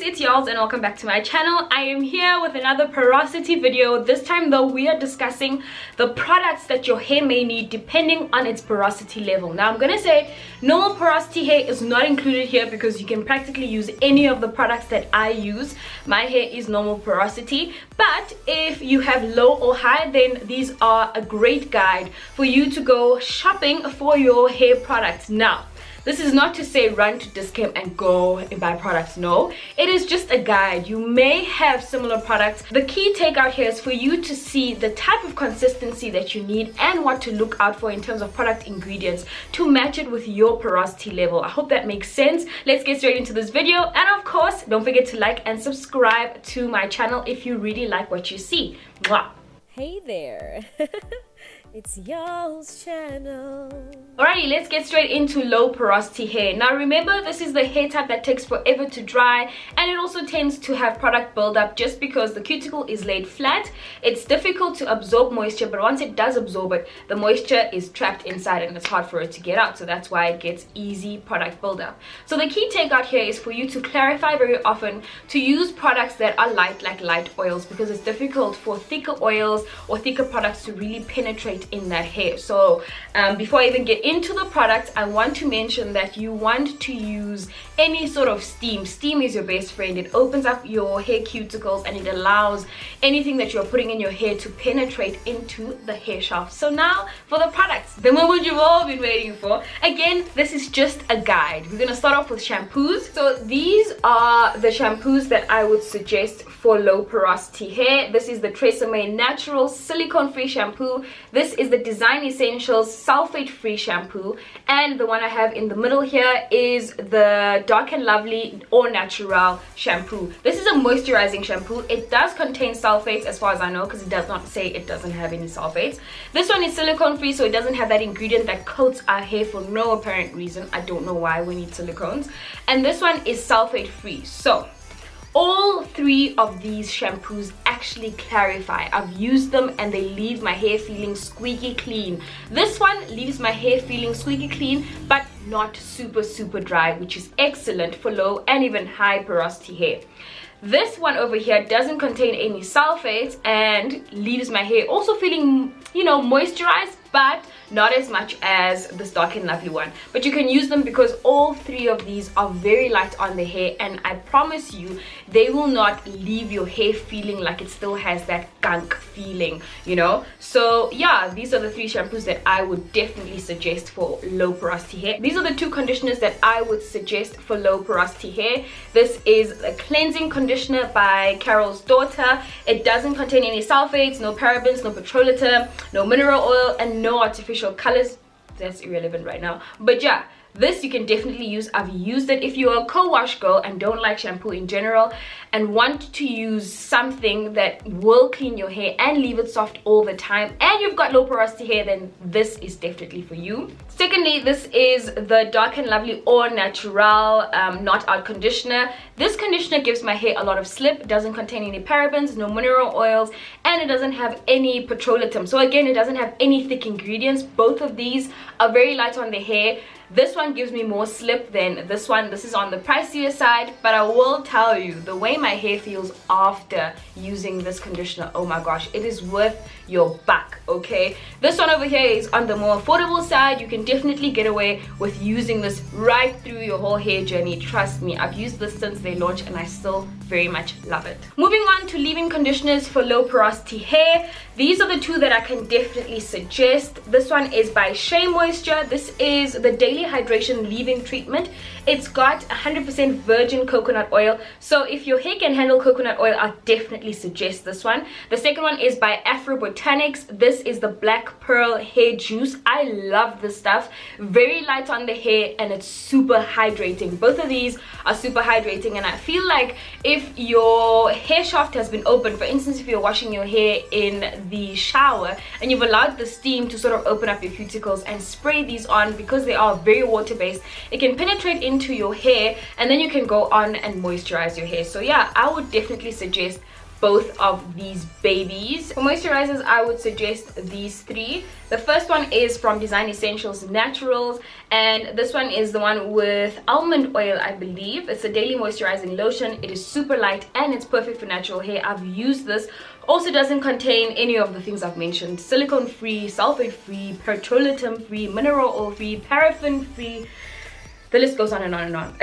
guys, it's Yolz and welcome back to my channel. I am here with another porosity video. This time though, we are discussing the products that your hair may need depending on its porosity level. Now I'm gonna say normal porosity hair is not included here because you can practically use any of the products that I use. My hair is normal porosity, but if you have low or high, then these are a great guide for you to go shopping for your hair products. Now this is not to say run to Discount and go and buy products. No, it is just a guide. You may have similar products. The key takeout here is for you to see the type of consistency that you need and what to look out for in terms of product ingredients to match it with your porosity level. I hope that makes sense. Let's get straight into this video, and of course don't forget to like and subscribe to my channel if you really like what you see. Mwah. Hey there. It's Yolz channel. Alrighty, let's get straight into low porosity hair. Now remember, this is the hair type that takes forever to dry, and it also tends to have product buildup just because the cuticle is laid flat. It's difficult to absorb moisture, but once it does absorb it, the moisture is trapped inside and it's hard for it to get out. So that's why it gets easy product buildup. So the key takeout here is for you to clarify very often to use products that are light, like light oils, because it's difficult for thicker oils or thicker products to really penetrate in that hair. So before I even get into the products, I want to mention that you want to use any sort of steam. Steam is your best friend. It opens up your hair cuticles and it allows anything that you're putting in your hair to penetrate into the hair shaft. So now for the products, the moment you've all been waiting for. Again, this is just a guide. We're gonna start off with shampoos. So these are the shampoos that I would suggest for low porosity hair. This is the Tresemme Natural Silicone Free Shampoo. This is the Design Essentials Sulfate Free Shampoo, and the one I have in the middle here is the Dark and Lovely Au Naturel Shampoo. This is a moisturizing shampoo. It does contain sulfates as far as I know, because it does not say it doesn't have any sulfates. This one is silicone free, so it doesn't have that ingredient that coats our hair for no apparent reason. I don't know why we need silicones. And this one is sulfate free. So all three of these shampoos actually clarify. I've used them and they leave my hair feeling squeaky clean. This one leaves my hair feeling squeaky clean but not super dry, which is excellent for low and even high porosity hair. This one over here doesn't contain any sulfates and leaves my hair also feeling, you know, moisturized, but not as much as this Dark and Lovely one. But you can use them because all three of these are very light on the hair, and I promise you they will not leave your hair feeling like it still has that gunk feeling, you know. So yeah, these are the three shampoos that I would definitely suggest for low porosity hair. These are the two conditioners that I would suggest for low porosity hair. This is a cleansing conditioner by Carol's Daughter. It doesn't contain any sulfates, no parabens, no petrolatum, no mineral oil, and no artificial colors. That's irrelevant right now, but yeah, this you can definitely use. I've used it. If you're a co-wash girl and don't like shampoo in general and want to use something that will clean your hair and leave it soft all the time, and you've got low porosity hair, then this is definitely for you. Secondly, this is the Dark and Lovely Au Naturel Not Out Conditioner. This conditioner gives my hair a lot of slip. It doesn't contain any parabens, no mineral oils, and it doesn't have any petrolatum. So again, it doesn't have any thick ingredients. Both of these are very light on the hair. This one gives me more slip than this one. This is on the pricier side, but I will tell you, the way my hair feels after using this conditioner, oh my gosh, it is worth your buck, okay? This one over here is on the more affordable side. You can definitely get away with using this right through your whole hair journey. Trust me, I've used this since they launched and I still very much love it. Moving on to leave-in conditioners for low porosity hair. These are the two that I can definitely suggest. This one is by Shea Moisture. This is the Daily Hydration Leave-In Treatment. It's got 100% virgin coconut oil, so if your hair can handle coconut oil, I definitely suggest this one. The second one is by Afro Botanics. This is the Black Pearl Hair Juice. I love this stuff. Very light on the hair and it's super hydrating. Both of these are super hydrating, and I feel like if your hair shaft has been open, for instance if you're washing your hair in the shower and you've allowed the steam to sort of open up your cuticles, and spray these on, because they are very water based, it can penetrate into your hair and then you can go on and moisturize your hair. So yeah, I would definitely suggest both of these babies. For moisturizers, I would suggest these three. The first one is from Design Essentials Naturals, and this one is the one with almond oil, I believe. It's a daily moisturizing lotion. It is super light and it's perfect for natural hair. I've used this. Also doesn't contain any of the things I've mentioned: silicone free, sulfate free, petrolatum free, mineral oil free, paraffin free. The list goes on and on and on.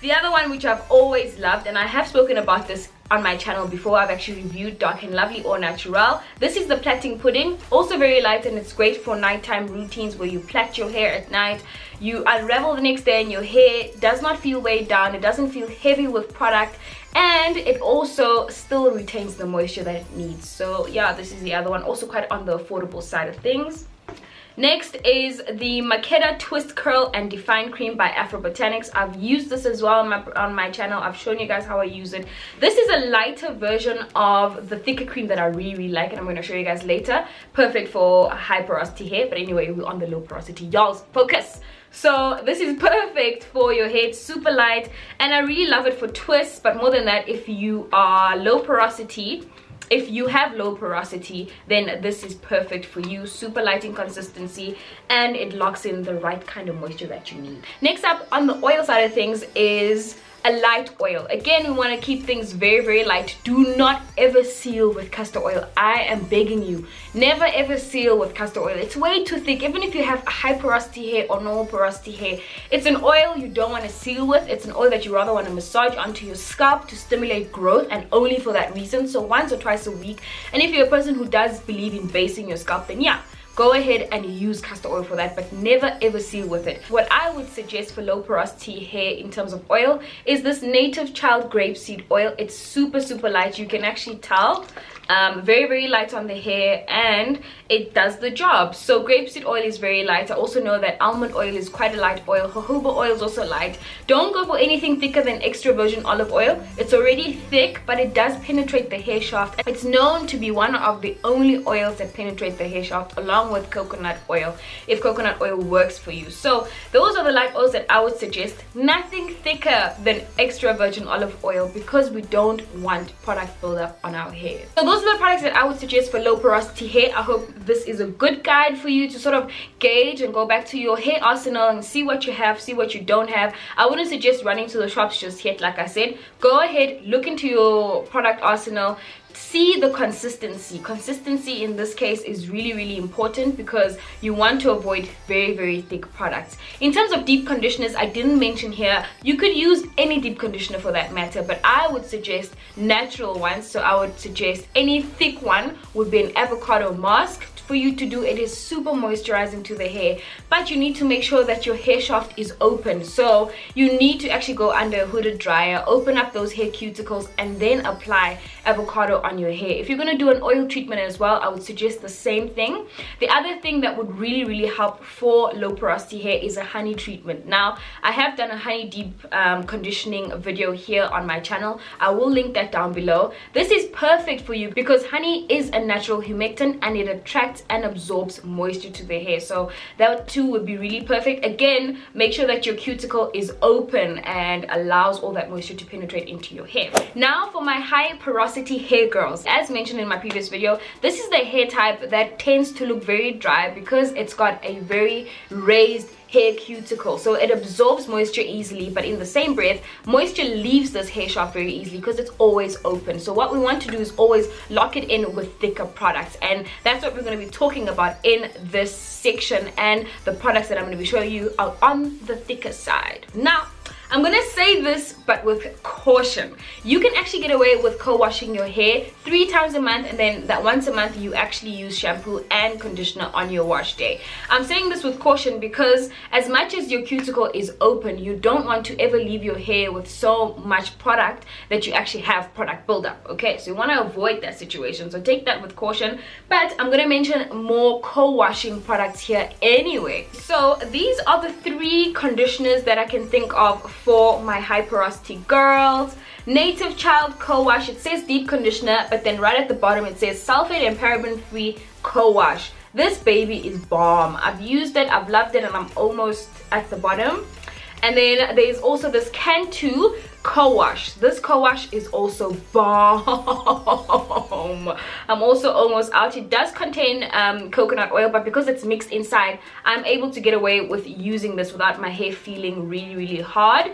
The other one, which I've always loved, and I have spoken about this on my channel before, I've actually reviewed Dark and Lovely or Natural. This is the plaiting pudding, also very light, and it's great for nighttime routines where you plait your hair at night. You unravel the next day and your hair does not feel weighed down, it doesn't feel heavy with product, and it also still retains the moisture that it needs. So yeah, this is the other one, also quite on the affordable side of things. Next is the Mckenna Twist Curl and Define Cream by Afro Botanics. I've used this as well on my channel. I've shown you guys how I use it. This is a lighter version of the thicker cream that I really like, and I'm going to show you guys later. Perfect for high porosity hair, but anyway, we're on the low porosity. Y'all, focus! So this is perfect for your hair. It's super light, and I really love it for twists, but more than that, if you are low porosity, if you have low porosity, then this is perfect for you. Super light in consistency, and it locks in the right kind of moisture that you need. Next up on the oil side of things is a light oil. Again, we want to keep things very, very light. Do not ever seal with castor oil. I am begging you, never ever seal with castor oil. It's way too thick. Even if you have high porosity hair or normal porosity hair, it's an oil you don't want to seal with. It's an oil that you rather want to massage onto your scalp to stimulate growth, and only for that reason. So once or twice a week. And if you're a person who does believe in basing your scalp, then yeah, go ahead and use castor oil for that, but never ever seal with it. What I would suggest for low porosity hair in terms of oil is this Native Child Grapeseed Oil. It's super, super light. You can actually tell. Very, very light on the hair, and it does the job. So grapeseed oil is very light. I also know that almond oil is quite a light oil. Jojoba oil is also light. Don't go for anything thicker than extra virgin olive oil. It's already thick, but it does penetrate the hair shaft. It's known to be one of the only oils that penetrate the hair shaft, along with coconut oil, if coconut oil works for you. So those are the light oils that I would suggest. Nothing thicker than extra virgin olive oil, because we don't want product buildup on our hair. So those are the products that I would suggest for low porosity hair. I hope this is a good guide for you to sort of gauge and go back to your hair arsenal and see what you have, see what you don't have. I wouldn't suggest running to the shops just yet. Like I said, go ahead, look into your product arsenal, see the consistency in this case is really, really important, because you want to avoid very, very thick products. In terms of deep conditioners, I didn't mention here, you could use any deep conditioner for that matter, but I would suggest natural ones. So I would suggest any thick one would be an avocado mask for you to do. It is super moisturizing to the hair, but you need to make sure that your hair shaft is open. So you need to actually go under a hooded dryer, open up those hair cuticles, and then apply avocado on your hair. If you're going to do an oil treatment as well, I would suggest the same thing. The other thing that would really, really help for low porosity hair is a honey treatment. Now, I have done a honey deep conditioning video here on my channel. I will link that down below. This is perfect for you because honey is a natural humectant, and it attracts and absorbs moisture to the hair. So that too would be really perfect. Again, make sure that your cuticle is open and allows all that moisture to penetrate into your hair. Now for my high porosity hair girls, as mentioned in my previous video, this is the hair type that tends to look very dry because it's got a very raised hair cuticle, so it absorbs moisture easily, but in the same breath, moisture leaves this hair shaft very easily because it's always open. So what we want to do is always lock it in with thicker products, and that's what we're going to be talking about in this section, and the products that I'm going to be showing you are on the thicker side. Now, I'm gonna say this, but with caution. You can actually get away with co-washing your hair 3 times a month, and then that once a month you actually use shampoo and conditioner on your wash day. I'm saying this with caution because as much as your cuticle is open, you don't want to ever leave your hair with so much product that you actually have product buildup. Okay, so you want to avoid that situation, so take that with caution. But I'm gonna mention more co-washing products here anyway. So these are the 3 conditioners that I can think of for my high porosity girls. Native Child Co Wash, it says deep conditioner, but then right at the bottom it says sulfate and paraben free co wash. This baby is bomb. I've used it, I've loved it, and I'm almost at the bottom. And then there's also this Cantu Co Wash. This Co Wash is also bomb. I'm also almost out. It does contain coconut oil, but because it's mixed inside, I'm able to get away with using this without my hair feeling really hard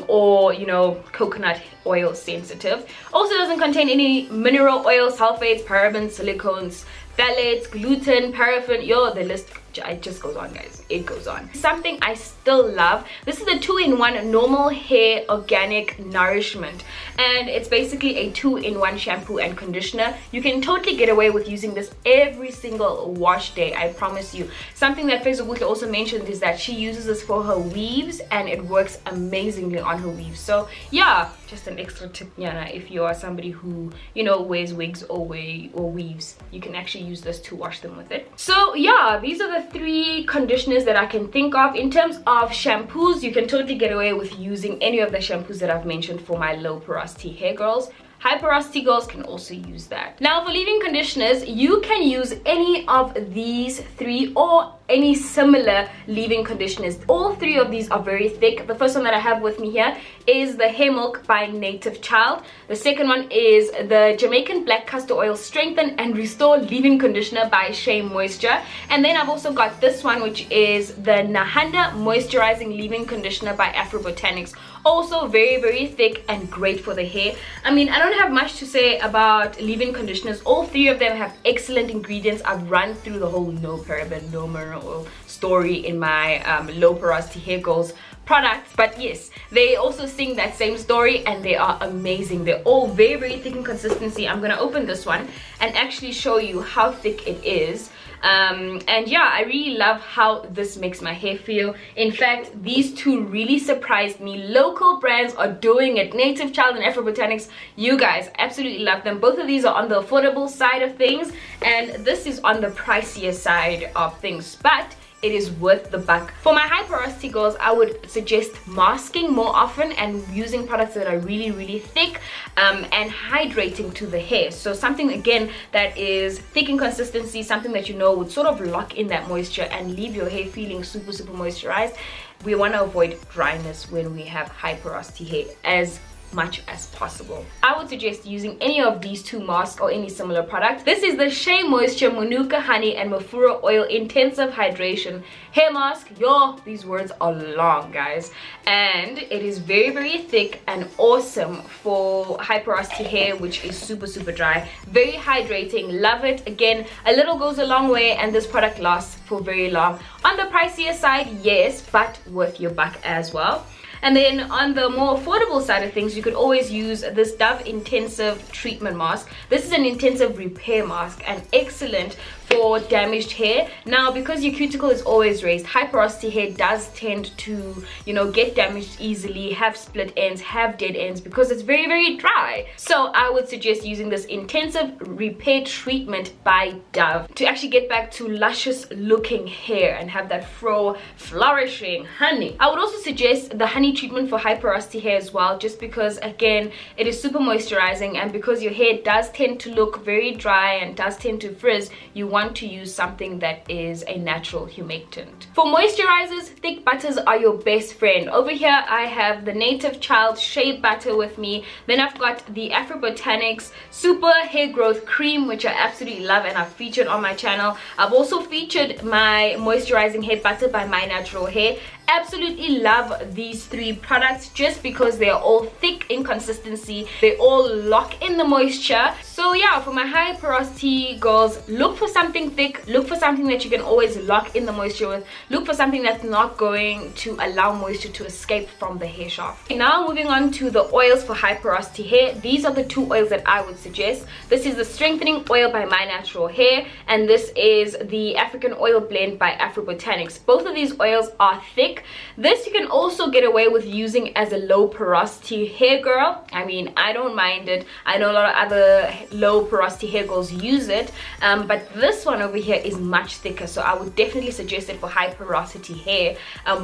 or, you know, coconut oil sensitive. Also doesn't contain any mineral oil, sulfates, parabens, silicones, phthalates, gluten, paraffin. Yo, the list, it just goes on, guys. It goes on. Something I still love, this is a 2-in-1 normal hair organic nourishment, and it's basically a 2-in-1 shampoo and conditioner. You can totally get away with using this every single wash day, I promise you. Something that Facebook also mentioned is that she uses this for her weaves, and it works amazingly on her weaves. So yeah, just an extra tip, Yana, if you are somebody who, you know, wears wigs or weaves, you can actually use this to wash them with it. So yeah, these are the 3 conditioners that I can think of. In terms of shampoos, you can totally get away with using any of the shampoos that I've mentioned for my low porosity hair girls. High porosity girls can also use that. Now for leave-in conditioners, you can use any of these 3 or any similar leave-in conditioners. All 3 of these are very thick. The first one that I have with me here is the Hair Milk by Native Child. The second one is the Jamaican Black Castor Oil Strengthen and Restore Leave-In Conditioner by Shea Moisture. And then I've also got this one, which is the Nahanda Moisturizing Leave-In Conditioner by Afro Botanics. Also very thick and great for the hair. I mean, I don't have much to say about leave-in conditioners. All 3 of them have excellent ingredients. I've run through the whole no paraben, no mineral oil story in my low porosity hair goals products, but yes, they also sing that same story, and they are amazing. They're all very thick in consistency. I'm gonna open this one and actually show you how thick it is. And yeah, I really love how this makes my hair feel. In fact, these 2 really surprised me. Local brands are doing it. Native Child and Afro Botanics, you guys, absolutely love them. Both of these are on the affordable side of things, and this is on the pricier side of things, but it is worth the buck. For my high porosity girls, I would suggest masking more often and using products that are really thick and hydrating to the hair. So something, again, that is thick in consistency, something that you know would sort of lock in that moisture and leave your hair feeling super moisturized. We want to avoid dryness when we have high porosity hair as much as possible. I would suggest using any of these 2 masks or any similar product. This is the Shea Moisture Manuka Honey and Mafura Oil Intensive Hydration Hair Mask. Yo, these words are long, guys, and it is very thick and awesome for high porosity hair, which is super dry. Very hydrating. Love it. Again, a little goes a long way, and this product lasts for very long. On the pricier side, yes, but worth your buck as well. And then on the more affordable side of things, you could always use this Dove Intensive Treatment Mask. This is an intensive repair mask and excellent for damaged hair. Now, because your cuticle is always raised, high porosity hair does tend to, you know, get damaged easily, have split ends, have dead ends, because it's very dry. So I would suggest using this intensive repair treatment by Dove to actually get back to luscious looking hair and have that fro flourishing, honey. I would also suggest the honey treatment for high porosity hair as well, just because, again, it is super moisturizing, and because your hair does tend to look very dry and does tend to frizz, you want to use something that is a natural humectant. For moisturizers, thick butters are your best friend. Over here I have the Native Child Shea Butter with me. Then I've got the Afro Botanics Super Hair Growth Cream, which I absolutely love and I've featured on my channel. I've also featured my moisturizing hair butter by My Natural Hair. Absolutely love these 3 products just because they are all thick in consistency. They all lock in the moisture. So yeah, for my high porosity girls, look for something thick, look for something that you can always lock in the moisture with, look for something that's not going to allow moisture to escape from the hair shaft. Okay, now moving on to the oils for high porosity hair. These are the 2 oils that I would suggest. This is the Strengthening Oil by My Natural Hair, and this is the African Oil Blend by Afro Botanics. Both of these oils are thick. This you can also get away with using as a low porosity hair girl. I mean, I don't mind it. I know a lot of other low porosity hair girls use it, but this one over here is much thicker, so I would definitely suggest it for high porosity hair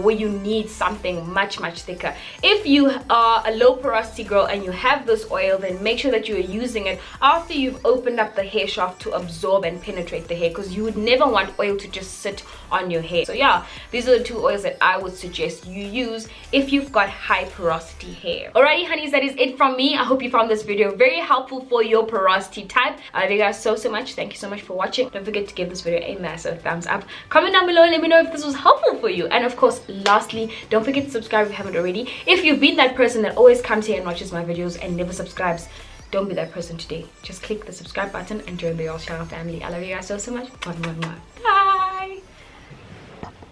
where you need something much thicker. If you are a low porosity girl and you have this oil, then make sure that you are using it after you've opened up the hair shaft to absorb and penetrate the hair, because you would never want oil to just sit on your hair. So yeah, these are the 2 oils that I would would suggest you use if you've got high porosity hair. Alrighty honeys, that is it from me. I hope you found this video very helpful for your porosity type. I love you guys so much. Thank you so much for watching. Don't forget to give this video a massive thumbs up. Comment down below and let me know if this was helpful for you. And of course, lastly, don't forget to subscribe if you haven't already. If you've been that person that always comes here and watches my videos and never subscribes, don't be that person today. Just click the subscribe button and join the Yolz channel family. I love you guys so much. Bye.